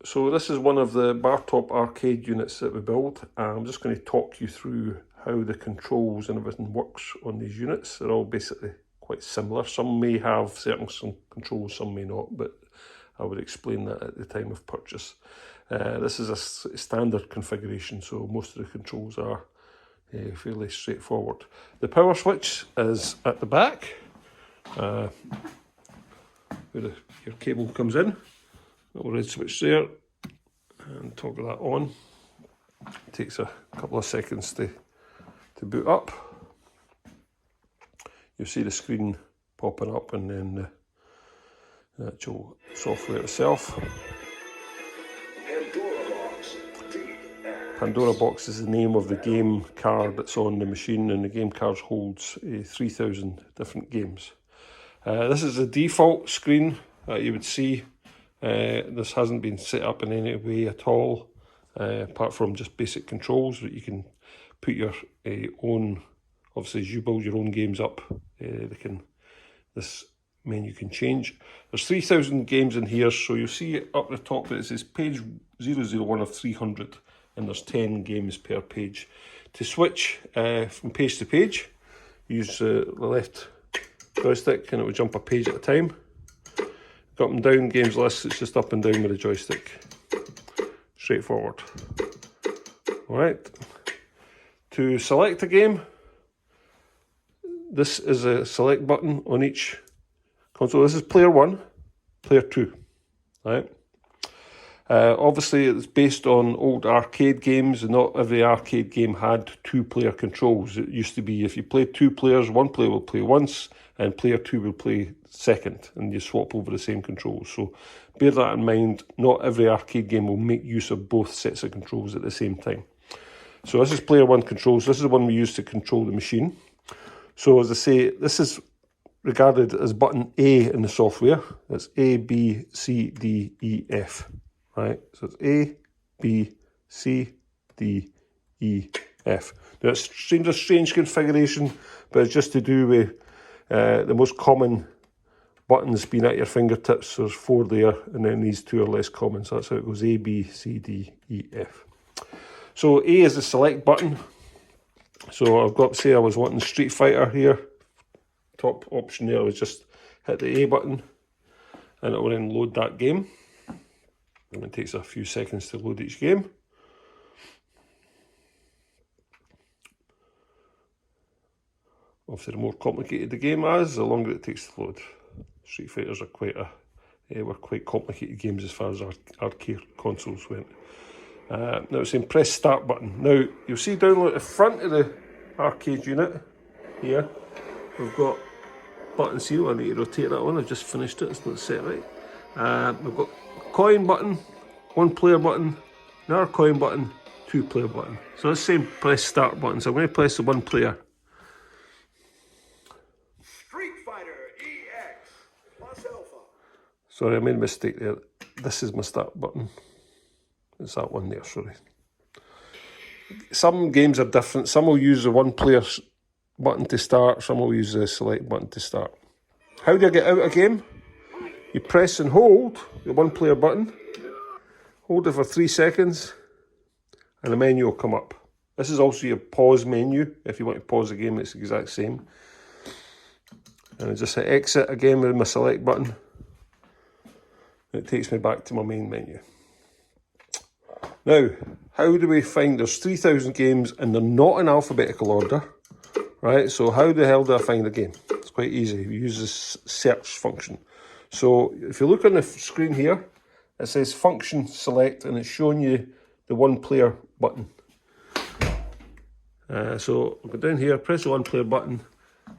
So this is one of the Bartop arcade units that we build. I'm just going to talk you through how the controls and everything works on these units. They're all basically quite similar. Some may have certain controls, some may not, but I would explain that at the time of purchase. This is a standard configuration, so most of the controls are fairly straightforward. The power switch is at the back, where your cable comes in. Little red switch there, and toggle that on. It takes a couple of seconds to boot up. You'll see the screen popping up and then the actual software itself. Pandora Box is the name of the game card that's on the machine, and the game card holds 3,000 different games. This is the default screen that you would see. This hasn't been set up in any way at all, apart from just basic controls that you can put your own, obviously as you build your own games up, this menu can change. There's 3,000 games in here, so you'll see up the top that it says page 001 of 300, and there's 10 games per page. To switch from page to page, use the left joystick and it will jump a page at a time. Up and down games list, it's just up and down with the joystick. Straightforward. Alright. To select a game, this is a select button on each console. This is player 1, player 2. Right. Obviously it's based on old arcade games, and not every arcade game had 2-player controls. It used to be if you played 2 players, 1 player will play once and player 2 will play second, and you swap over the same controls. So bear that in mind, not every arcade game will make use of both sets of controls at the same time. So this is player 1 controls. This is the one we use to control the machine. So as I say, this is regarded as button A in the software. It's A, B, C, D, E, F. Right, so it's A, B, C, D, E, F. Now it seems a strange configuration, but it's just to do with the most common buttons being at your fingertips. There's 4 there, and then these 2 are less common, so that's how it goes: A, B, C, D, E, F. So A is the select button. So I've got to say I was wanting Street Fighter here. Top option there was just hit the A button, and it will then load that game. And it takes a few seconds to load each game. Obviously, the more complicated the game is, the longer it takes to load. Street Fighters are were quite complicated games as far as arcade consoles went. Now it's saying press start button. Now you'll see down at the front of the arcade unit here, we've got button seal. I need to rotate that one. I've just finished it. It's not set right. We've got coin button, 1-player button, another coin button, 2-player button. So it's saying press start button. So I'm going to press the 1-player. Street Fighter EX plus Alpha. Sorry, I made a mistake there. This is my start button. It's that one there, sorry. Some games are different. Some will use the 1-player button to start. Some will use the select button to start. How do I get out of a game? You press and hold the 1-player button, hold it for 3 seconds, and the menu will come up. This is also your pause menu. If you want to pause the game, it's the exact same. And I just hit exit again with my select button. It takes me back to my main menu. Now, how do we find, there's 3,000 games and they're not in alphabetical order, right? So how the hell do I find a game? It's quite easy. We use this search function. So if you look on the screen here, it says function select, and it's showing you the 1-player button. So I'll go down here, press the 1-player button,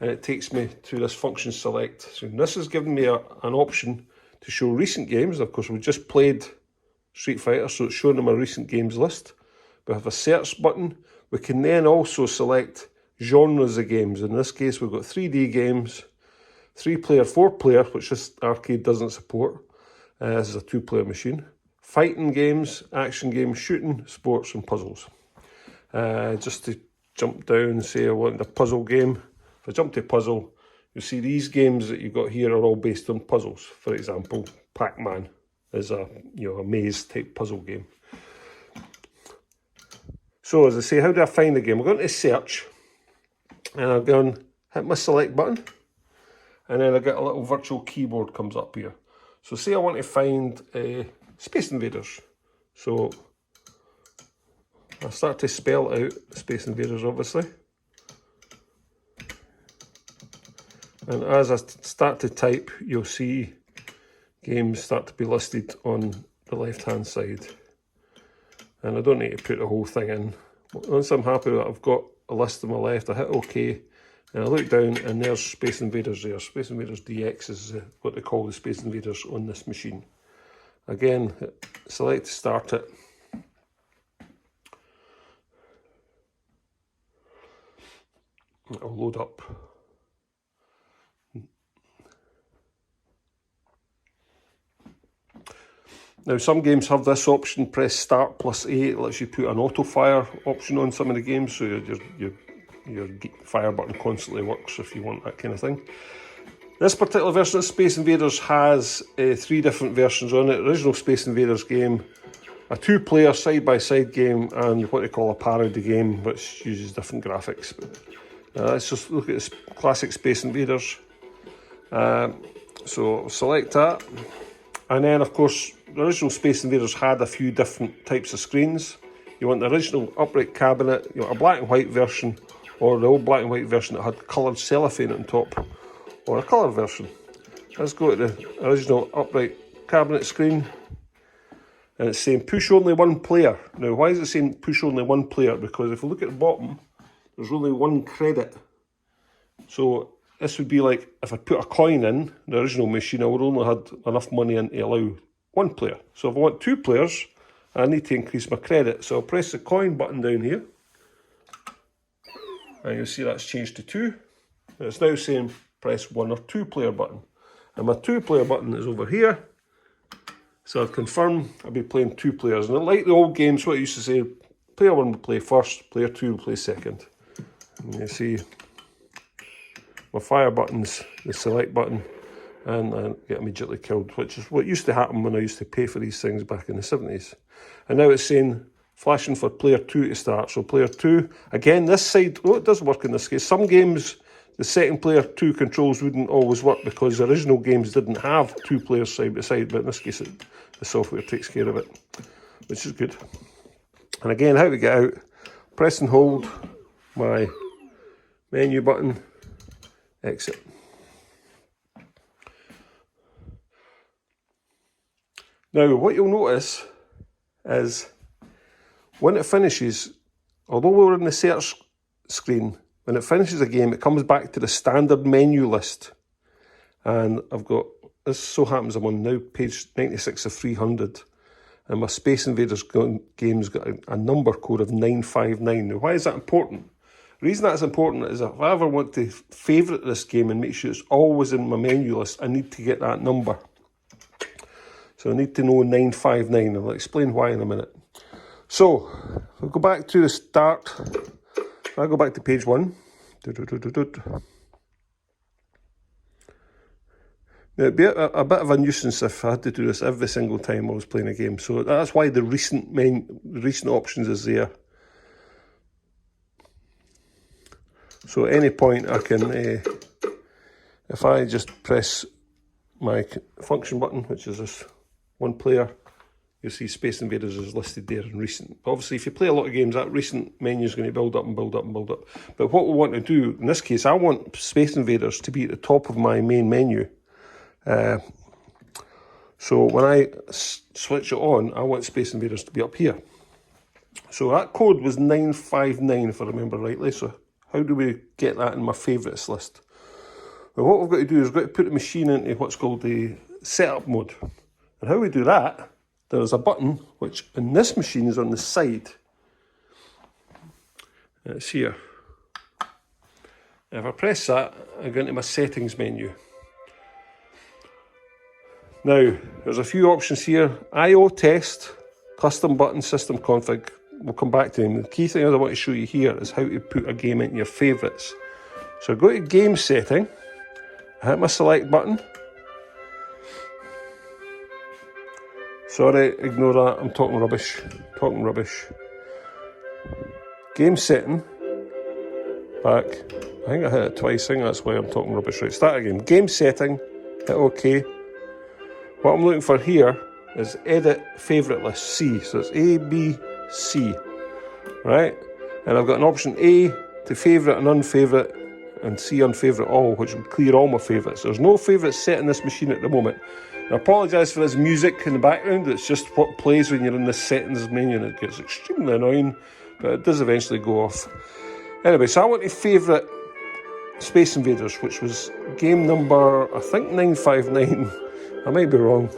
and it takes me to this function select. So this is giving me an option to show recent games. Of course, we just played Street Fighter, so it's showing them a recent games list. We have a search button. We can then also select genres of games. In this case, we've got 3D games, 3-player, 4-player, which this arcade doesn't support. This is a 2-player machine. Fighting games, action games, shooting, sports, and puzzles. Just to jump down and say I want a puzzle game. If I jump to puzzle, you'll see these games that you've got here are all based on puzzles. For example, Pac-Man. as a a maze type puzzle game. So as I say, how do I find the game? I'm going to search, and I'm going to hit my select button, and then I get a little virtual keyboard comes up here. So say I want to find Space Invaders. So I start to spell out Space Invaders, obviously. And as I start to type, you'll see games start to be listed on the left-hand side. And I don't need to put the whole thing in. Once I'm happy that I've got a list on my left, I hit OK, and I look down, and there's Space Invaders there. Space Invaders DX is what they call the Space Invaders on this machine. Again, select to start it. It'll load up. Now some games have this option, press start +A, it lets you put an auto fire option on some of the games, so your fire button constantly works if you want that kind of thing. This particular version of Space Invaders has 3 different versions on it. Original Space Invaders game, a 2-player side-by-side game, and what they call a parody game, which uses different graphics. Let's just look at this classic Space Invaders. So select that, and then of course the original Space Invaders had a few different types of screens. You want the original upright cabinet, you want a black and white version, or the old black and white version that had coloured cellophane on top, or a colour version. Let's go to the original upright cabinet screen, and it's saying push only 1 player. Now why is it saying push only 1 player? Because if you look at the bottom, there's only 1 credit. So this would be like if I put a coin in the original machine, I would only had enough money in to allow 1 player. So if I want 2 players, I need to increase my credit. So I'll press the coin button down here, and you'll see that's changed to 2. And it's now saying press 1 or 2 player button. And my 2 player button is over here. So I'll confirm I'll be playing 2 players. And like the old games, what I used to say, player 1 will play first, player 2 will play second. And you see my fire button's the select button, and I get immediately killed, which is what used to happen when I used to pay for these things back in the 70s. And now it's saying flashing for player 2 to start. So player 2, again, this side, it does work in this case. Some games, the second player 2 controls wouldn't always work because the original games didn't have 2 players side by side, but in this case, the software takes care of it, which is good. And again, how to get out, press and hold my menu button, exit. Now, what you'll notice is when it finishes, although we're in the search screen, when it finishes a game, it comes back to the standard menu list. And I've got, this so happens I'm on now page 96 of 300, and my Space Invaders game's got a number code of 959. Now, why is that important? The reason that's important is if I ever want to favourite this game and make sure it's always in my menu list, I need to get that number. So I need to know 959, and I'll explain why in a minute. So, I'll go back to the start. I'll go back to page 1. Now, it'd be a bit of a nuisance if I had to do this every single time I was playing a game. So that's why the recent options is there. So at any point I can, if I just press my function button, which is this 1 player, you'll see Space Invaders is listed there in recent. Obviously, if you play a lot of games, that recent menu is going to build up and build up and build up. But what we want to do, in this case, I want Space Invaders to be at the top of my main menu. So when I switch it on, I want Space Invaders to be up here. So that code was 959, if I remember rightly. So how do we get that in my favourites list? Well, what we've got to do is we've got to put the machine into what's called the setup mode. And how we do that, there's a button which in this machine is on the side. It's here. If I press that, I go into my settings menu. Now, there's a few options here. I/O test, custom button, system config. We'll come back to them. The key thing I want to show you here is how to put a game into your favourites. So go to game setting, hit my select button, Sorry, ignore that, I'm talking rubbish. Game setting, back. I think I hit it twice, I think that's why I'm talking rubbish. Right, start again. Game setting, hit OK. What I'm looking for here is edit favourite list, C. So it's A, B, C, right? And I've got an option A to favourite and unfavourite, and C unfavourite all, which will clear all my favourites. There's no favourites set in this machine at the moment. I apologise for this music in the background, it's just what plays when you're in the settings menu and it gets extremely annoying, but it does eventually go off. Anyway, so I want to favourite Space Invaders, which was game number, I think 959. I might be wrong.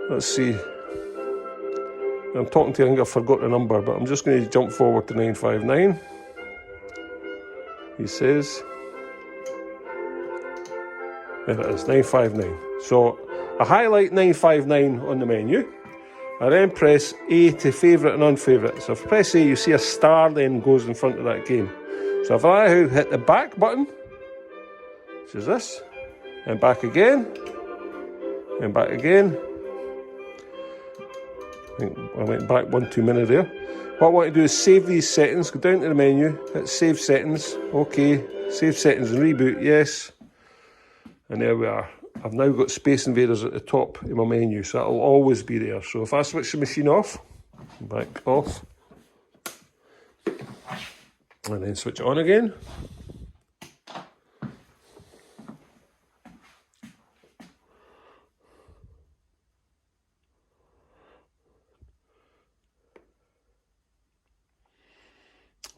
Let's see. I'm talking to you, I think I forgot the number, but I'm just going to jump forward to 959. He says, there it is, 959. So I highlight 959 on the menu. I then press A to favourite and unfavourite. So if I press A, you see a star then goes in front of that game. So if I hit the back button, which is this, and back again, and back again. I think I went back 1 too many there. What I want to do is save these settings, go down to the menu, hit save settings, OK, save settings and reboot, yes. And there we are. I've now got Space Invaders at the top of my menu, so that'll always be there. So if I switch the machine off, back off, and then switch it on again.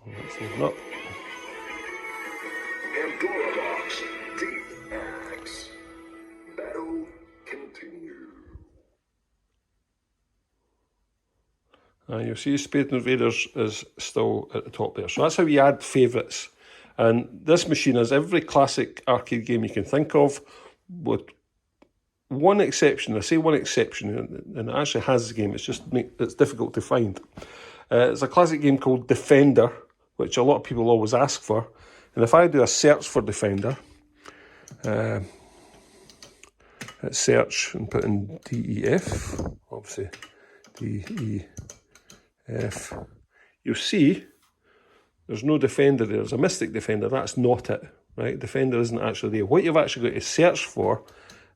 Let's open up. Pandora Box DX. Battle continue. And you'll see Space Invaders is still at the top there. So that's how you add favourites. And this machine has every classic arcade game you can think of, with one exception. I say one exception, and it actually has the game, it's difficult to find. It's a classic game called Defender, which a lot of people always ask for. And if I do a search for Defender, hit search and put in DEF, obviously DEF, you'll see there's no Defender there. There's a Mystic Defender, that's not it, right? Defender isn't actually there. What you've actually got to search for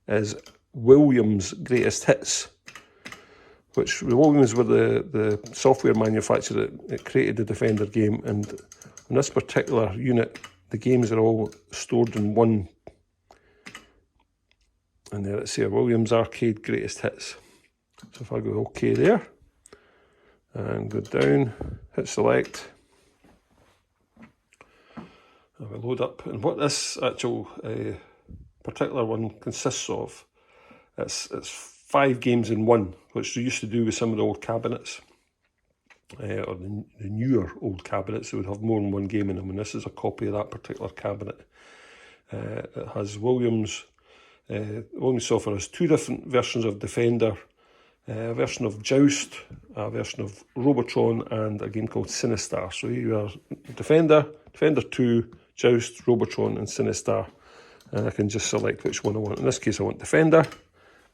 is Williams' Greatest Hits, which Williams were the software manufacturer that created the Defender game, and on this particular unit, the games are all stored in one. And there it's here, Williams Arcade Greatest Hits. So if I go OK there, and go down, hit select, I will load up. And what this actual particular one consists of, it's 5 games in one, which they used to do with some of the old cabinets, or the newer old cabinets that would have more than one game in them, and this is a copy of that particular cabinet. It has Williams software has 2 different versions of Defender, a version of Joust, a version of Robotron, and a game called Sinistar. So here you are, Defender, Defender 2, Joust, Robotron, and Sinistar. And I can just select which one I want. In this case, I want Defender.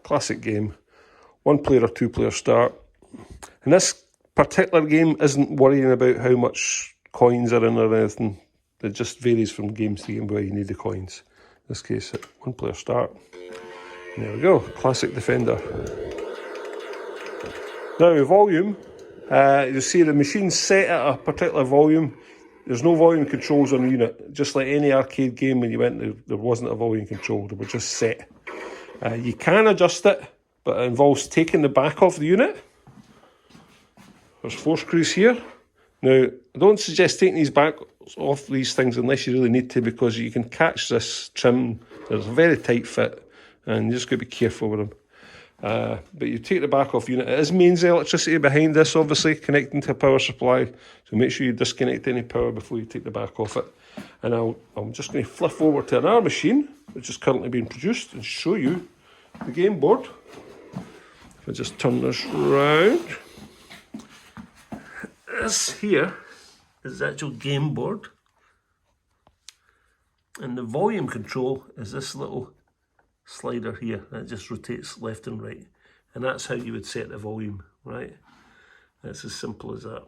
Classic game. 1 player or 2 player start. And this particular game isn't worrying about how much coins are in or anything. It just varies from games to game where you need the coins. In this case, 1 player start. And there we go, classic Defender. Now, volume, you'll see the machine's set at a particular volume. There's no volume controls on the unit. Just like any arcade game, when you went, there wasn't a volume control. They were just set. You can adjust it, but it involves taking the back off the unit. There's 4 screws here. Now, I don't suggest taking these back off these things unless you really need to, because you can catch this trim. There's a very tight fit, and you just got to be careful with them. But you take the back off unit. It is mains electricity behind this, obviously, connecting to a power supply. So make sure you disconnect any power before you take the back off it. And I'm just going to flip over to another machine, which is currently being produced, and show you the game board. If I just turn this round. This here is the actual game board. And the volume control is this little slider here, and it just rotates left and right. And that's how you would set the volume, right? It's as simple as that.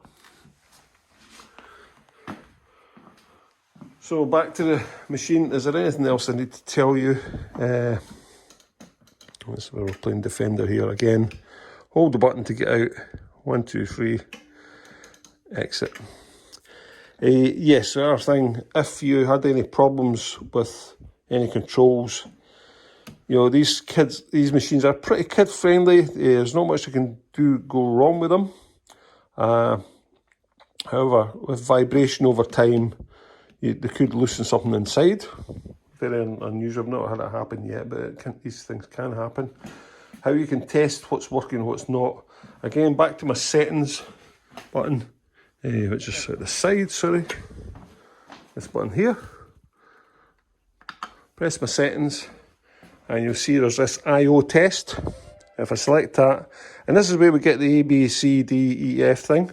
So back to the machine. Is there anything else I need to tell you? We're playing Defender here again. Hold the button to get out. 1, 2, 3. Exit. Yes, the other thing, if you had any problems with any controls, you know, these machines are pretty kid friendly. There's not much you can go wrong with them. However, with vibration over time, they could loosen something inside. Very unusual. I've not had it happen yet, but these things can happen. How you can test what's working and what's not. Again, back to my settings button, which is at the side, sorry. This button here. Press my settings, and you'll see there's this I/O test. If I select that, and this is where we get the A, B, C, D, E, F thing.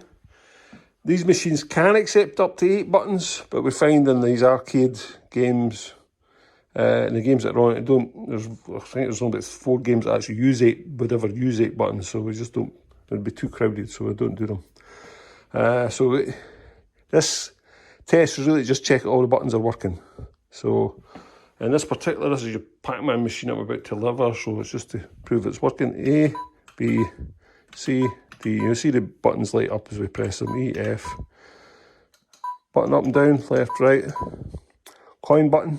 These machines can accept up to 8 buttons, but we find in these arcade games, and the games that are on it, I think there's only about 4 games that actually would ever use 8 buttons, so we just don't, it would be too crowded, so we don't do them. This test is really just check all the buttons are working. So, in this is your Pac-Man machine I'm about to deliver, so it's just to prove it's working. A, B, C, D. You'll see the buttons light up as we press them. E, F. Button up and down, left, right. Coin button,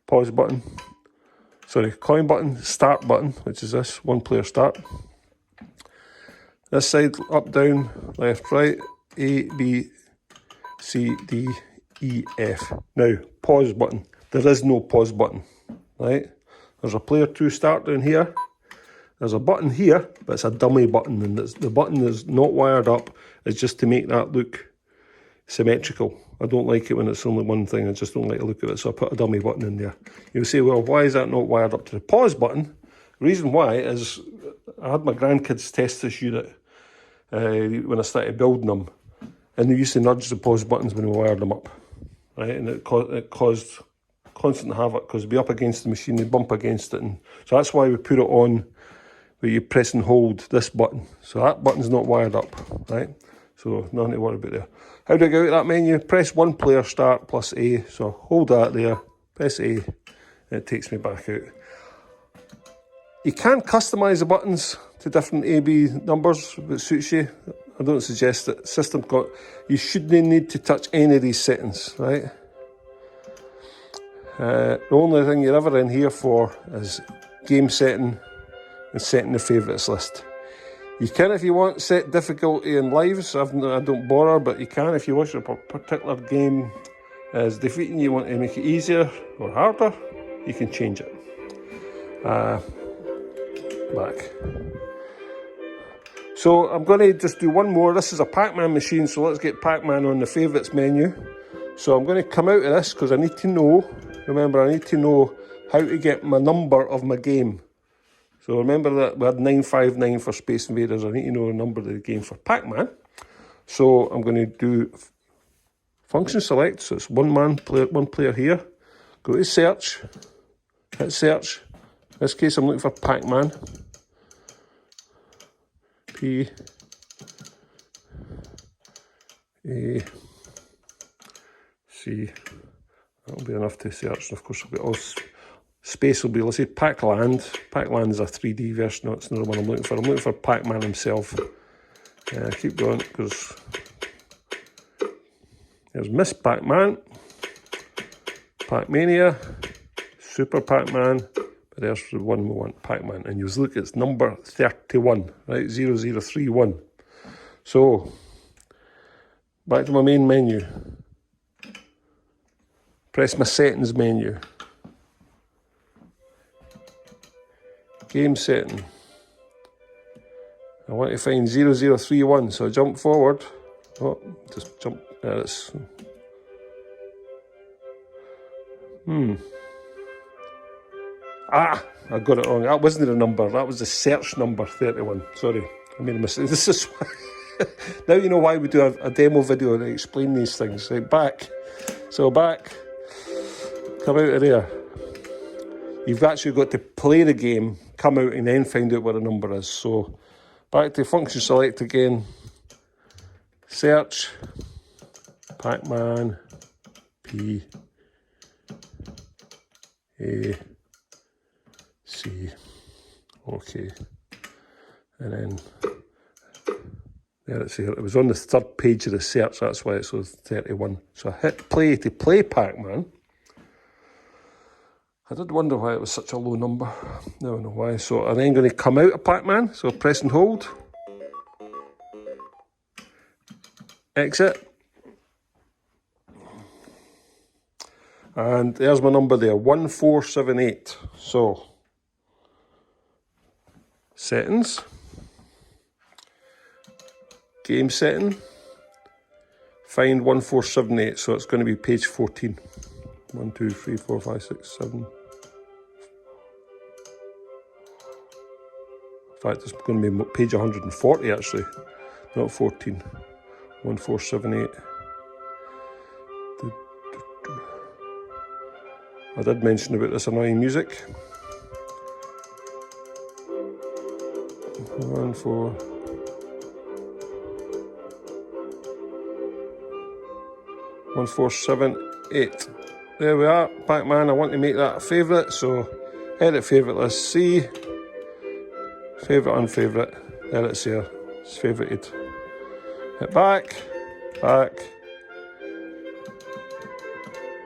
pause button. Sorry, coin button, start button, which is this, 1 player start. This side, up, down, left, right. A, B, C, D, E, F. Now, pause button. There is no pause button, right? There's a player 2 start down here. There's a button here, but it's a dummy button, and the button is not wired up. It's just to make that look symmetrical. I don't like it when it's only one thing. I just don't like the look of it, so I put a dummy button in there. You'll say, well, why is that not wired up to the pause button? The reason why is I had my grandkids test this unit when I started building them, and they used to nudge the pause buttons when we wired them up, right? And it caused constant havoc because we'd be up against the machine, they'd bump against it, and so that's why we put it on where you press and hold this button. So that button's not wired up, right? So nothing to worry about there. How do I go out of that menu? Press 1 player start plus A. So hold that there, press A, and it takes me back out. You can customise the buttons to different A-B numbers if it suits you. I don't suggest that. You shouldn't need to touch any of these settings, right? The only thing you're ever in here for is game setting and setting the favourites list. You can, if you want, set difficulty and lives. I don't bother, but you can if you wish a particular game is defeating. You want to make it easier or harder, you can change it. Back. So I'm going to just do one more. This is a Pac-Man machine, so let's get Pac-Man on the favourites menu. So I'm going to come out of this because I need to know, remember, I need to know how to get my number of my game. So remember that we had 959 for Space Invaders. I need to know the number of the game for Pac-Man. So I'm going to do function select. So it's one player here. Go to search. Hit search. In this case, I'm looking for Pac-Man. P A C. That'll be enough to search. And of course, I'll get space will be, let's say, Pac-Land. Pac-Land is a 3D version. That's not the one I'm looking for. I'm looking for Pac-Man himself. Keep going because there's Miss Pac-Man, Pac-Mania, Super Pac-Man. But there's the one we want, Pac-Man. And you look, it's number 31, right? 0031. So, back to my main menu. Press my settings menu. Game setting. I want to find 0031, so I jump forward. Oh, just jump. That's. I got it wrong. That wasn't the number. That was the search number 31. Sorry, I made a mistake. This is why. Now you know why we do a demo video to explain these things. Right, back. So back. Come out of there. You've actually got to play the game come out and then find out what a number is. So back to function select again, search, Pac-Man, P, A, C, OK. And then there it's here. It was on the third page of the search, that's why it's 31. So I hit play to play Pac-Man. I did wonder why it was such a low number. I don't know why. So I'm then going to come out of Pac-Man. So press and hold. Exit. And there's my number there, 1478. So, settings. Game setting. Find 1478. So it's going to be page 14. 1, 2, 3, 4, 5, 6, 7. In fact, it's going to be page 140 actually, not 14. 1478. I did mention about this annoying music. 1, 4. 1478. There we are, Pac-Man. I want to make that a favourite, so edit favourite list, C, favourite, unfavourite. There it's here, it's favourited. Hit back,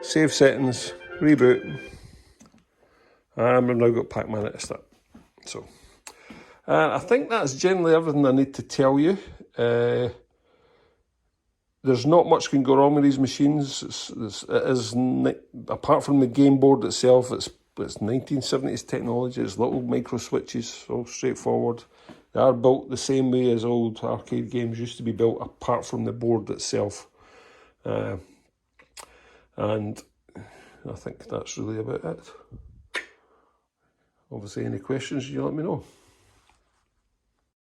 save settings, reboot. And we've now got Pac-Man at the start. So, I think that's generally everything I need to tell you. There's not much can go wrong with these machines. Apart from the game board itself, it's 1970s technology. It's little micro switches, all straightforward. They are built the same way as old arcade games used to be built, apart from the board itself. And I think that's really about it. Obviously, any questions, you let me know.